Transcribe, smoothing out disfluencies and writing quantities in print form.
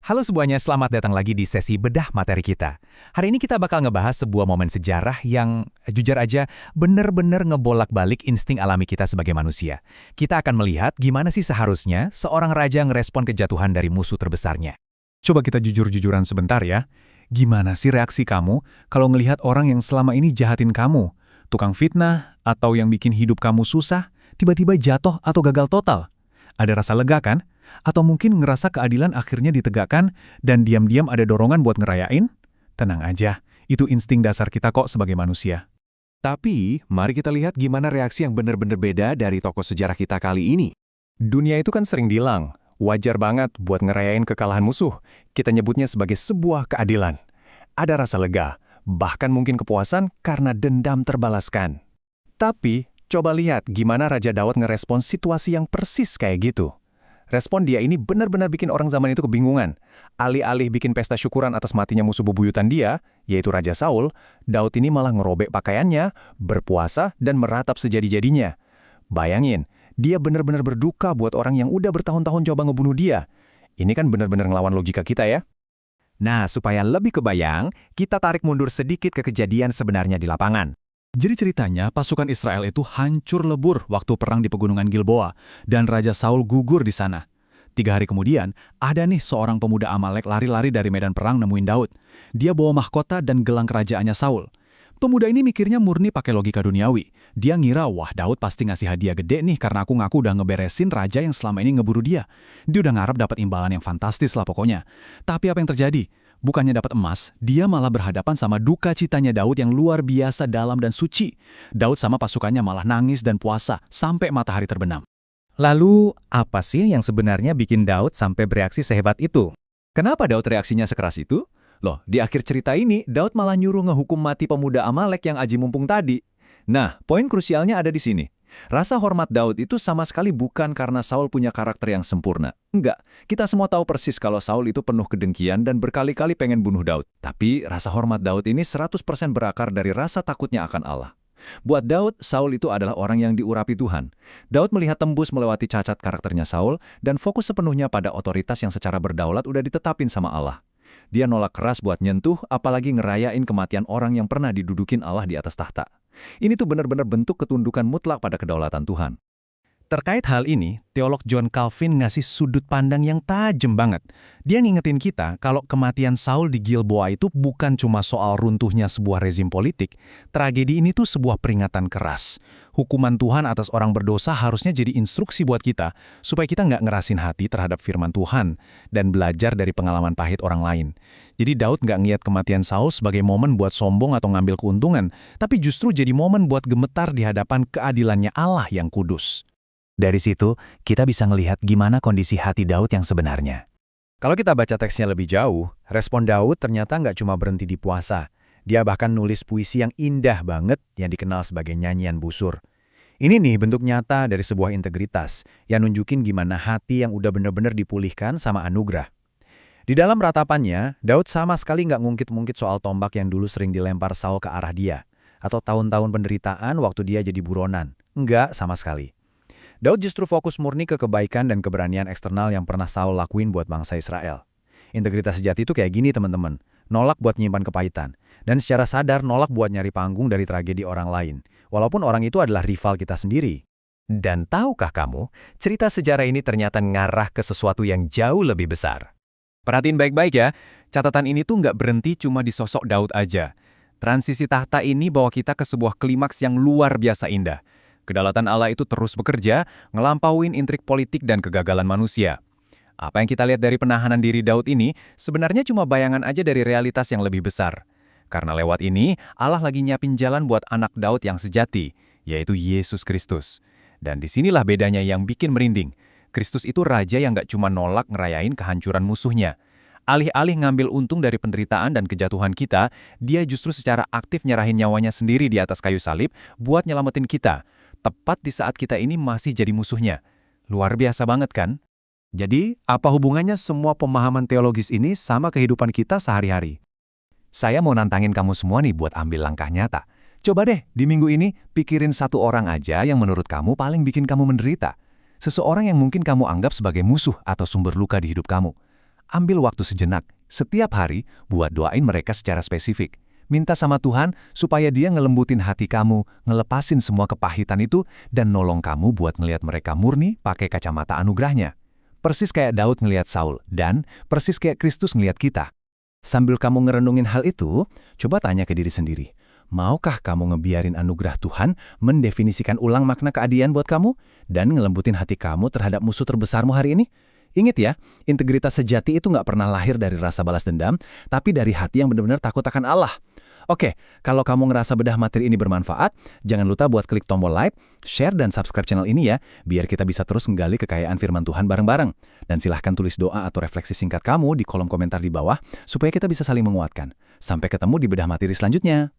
Halo semuanya, selamat datang lagi di sesi bedah materi kita. Hari ini kita bakal ngebahas sebuah momen sejarah yang, jujur aja, bener-bener ngebolak-balik insting alami kita sebagai manusia. Kita akan melihat gimana sih seharusnya seorang raja ngerespon kejatuhan dari musuh terbesarnya. Coba kita jujur-jujuran sebentar ya. Gimana sih reaksi kamu kalau ngelihat orang yang selama ini jahatin kamu? Tukang fitnah atau yang bikin hidup kamu susah, tiba-tiba jatuh atau gagal total? Ada rasa lega kan? Atau mungkin ngerasa keadilan akhirnya ditegakkan dan diam-diam ada dorongan buat ngerayain? Tenang aja, itu insting dasar kita kok sebagai manusia. Tapi, mari kita lihat gimana reaksi yang benar-benar beda dari tokoh sejarah kita kali ini. Dunia itu kan sering bilang, wajar banget buat ngerayain kekalahan musuh. Kita nyebutnya sebagai sebuah keadilan. Ada rasa lega, bahkan mungkin kepuasan karena dendam terbalaskan. Tapi, coba lihat gimana Raja Daud ngerespons situasi yang persis kayak gitu. Respon dia ini benar-benar bikin orang zaman itu kebingungan. Alih-alih bikin pesta syukuran atas matinya musuh bebuyutan dia, yaitu Raja Saul, Daud ini malah ngerobek pakaiannya, berpuasa, dan meratap sejadi-jadinya. Bayangin, dia benar-benar berduka buat orang yang udah bertahun-tahun coba ngebunuh dia. Ini kan benar-benar ngelawan logika kita ya. Nah, supaya lebih kebayang, kita tarik mundur sedikit ke kejadian sebenarnya di lapangan. Jadi ceritanya pasukan Israel itu hancur lebur waktu perang di pegunungan Gilboa, dan Raja Saul gugur di sana. 3 hari kemudian, ada nih seorang pemuda Amalek lari-lari dari medan perang nemuin Daud. Dia bawa mahkota dan gelang kerajaannya Saul. Pemuda ini mikirnya murni pakai logika duniawi. Dia ngira, wah Daud pasti ngasih hadiah gede nih karena aku ngaku udah ngeberesin raja yang selama ini ngeburu dia. Dia udah ngarep dapat imbalan yang fantastis lah pokoknya. Tapi apa yang terjadi? Bukannya dapat emas, dia malah berhadapan sama duka citanya Daud yang luar biasa dalam dan suci. Daud sama pasukannya malah nangis dan puasa sampai matahari terbenam. Lalu, apa sih yang sebenarnya bikin Daud sampai bereaksi sehebat itu? Kenapa Daud reaksinya sekeras itu? Loh, di akhir cerita ini, Daud malah nyuruh ngehukum mati pemuda Amalek yang aji mumpung tadi. Nah, poin krusialnya ada di sini. Rasa hormat Daud itu sama sekali bukan karena Saul punya karakter yang sempurna. Enggak, kita semua tahu persis kalau Saul itu penuh kedengkian dan berkali-kali pengen bunuh Daud. Tapi rasa hormat Daud ini 100% berakar dari rasa takutnya akan Allah. Buat Daud, Saul itu adalah orang yang diurapi Tuhan. Daud melihat tembus melewati cacat karakternya Saul dan fokus sepenuhnya pada otoritas yang secara berdaulat udah ditetapin sama Allah. Dia nolak keras buat nyentuh, apalagi ngerayain kematian orang yang pernah didudukin Allah di atas tahta. Ini tuh benar-benar bentuk ketundukan mutlak pada kedaulatan Tuhan. Terkait hal ini, teolog John Calvin ngasih sudut pandang yang tajam banget. Dia ngingetin kita kalau kematian Saul di Gilboa itu bukan cuma soal runtuhnya sebuah rezim politik. Tragedi ini tuh sebuah peringatan keras. Hukuman Tuhan atas orang berdosa harusnya jadi instruksi buat kita, supaya kita nggak ngerasin hati terhadap firman Tuhan dan belajar dari pengalaman pahit orang lain. Jadi Daud nggak ngeliat kematian Saul sebagai momen buat sombong atau ngambil keuntungan, tapi justru jadi momen buat gemetar di hadapan keadilannya Allah yang kudus. Dari situ, kita bisa ngelihat gimana kondisi hati Daud yang sebenarnya. Kalau kita baca teksnya lebih jauh, respon Daud ternyata nggak cuma berhenti di puasa. Dia bahkan nulis puisi yang indah banget yang dikenal sebagai nyanyian busur. Ini nih bentuk nyata dari sebuah integritas yang nunjukin gimana hati yang udah bener-bener dipulihkan sama anugerah. Di dalam ratapannya, Daud sama sekali nggak ngungkit-ngungkit soal tombak yang dulu sering dilempar Saul ke arah dia, atau tahun-tahun penderitaan waktu dia jadi buronan. Nggak sama sekali. Daud justru fokus murni ke kebaikan dan keberanian eksternal yang pernah Saul lakuin buat bangsa Israel. Integritas sejati itu kayak gini teman-teman, nolak buat nyimpan kepahitan, dan secara sadar nolak buat nyari panggung dari tragedi orang lain, walaupun orang itu adalah rival kita sendiri. Dan tahukah kamu, cerita sejarah ini ternyata ngarah ke sesuatu yang jauh lebih besar. Perhatiin baik-baik ya, catatan ini tuh nggak berhenti cuma di sosok Daud aja. Transisi tahta ini bawa kita ke sebuah klimaks yang luar biasa indah. Kedaulatan Allah itu terus bekerja, ngelampauin intrik politik dan kegagalan manusia. Apa yang kita lihat dari penahanan diri Daud ini sebenarnya cuma bayangan aja dari realitas yang lebih besar. Karena lewat ini, Allah lagi nyiapin jalan buat anak Daud yang sejati, yaitu Yesus Kristus. Dan disinilah bedanya yang bikin merinding. Kristus itu raja yang gak cuma nolak ngerayain kehancuran musuhnya. Alih-alih ngambil untung dari penderitaan dan kejatuhan kita, dia justru secara aktif nyerahin nyawanya sendiri di atas kayu salib buat nyelamatin kita. Tepat di saat kita ini masih jadi musuhnya. Luar biasa banget kan? Jadi, apa hubungannya semua pemahaman teologis ini sama kehidupan kita sehari-hari? Saya mau nantangin kamu semua nih buat ambil langkah nyata. Coba deh, di minggu ini, pikirin satu orang aja yang menurut kamu paling bikin kamu menderita. Seseorang yang mungkin kamu anggap sebagai musuh atau sumber luka di hidup kamu. Ambil waktu sejenak, setiap hari, buat doain mereka secara spesifik. Minta sama Tuhan supaya Dia ngelembutin hati kamu, ngelepasin semua kepahitan itu, dan nolong kamu buat ngelihat mereka murni pakai kacamata anugerahnya. Persis kayak Daud ngelihat Saul, dan persis kayak Kristus ngelihat kita. Sambil kamu ngerenungin hal itu, coba tanya ke diri sendiri. Maukah kamu ngebiarin anugerah Tuhan mendefinisikan ulang makna keadilan buat kamu dan ngelembutin hati kamu terhadap musuh terbesarmu hari ini? Ingat ya, integritas sejati itu nggak pernah lahir dari rasa balas dendam, tapi dari hati yang benar-benar takut akan Allah. Oke, kalau kamu ngerasa bedah materi ini bermanfaat, jangan lupa buat klik tombol like, share, dan subscribe channel ini ya, biar kita bisa terus menggali kekayaan firman Tuhan bareng-bareng. Dan silahkan tulis doa atau refleksi singkat kamu di kolom komentar di bawah, supaya kita bisa saling menguatkan. Sampai ketemu di bedah materi selanjutnya.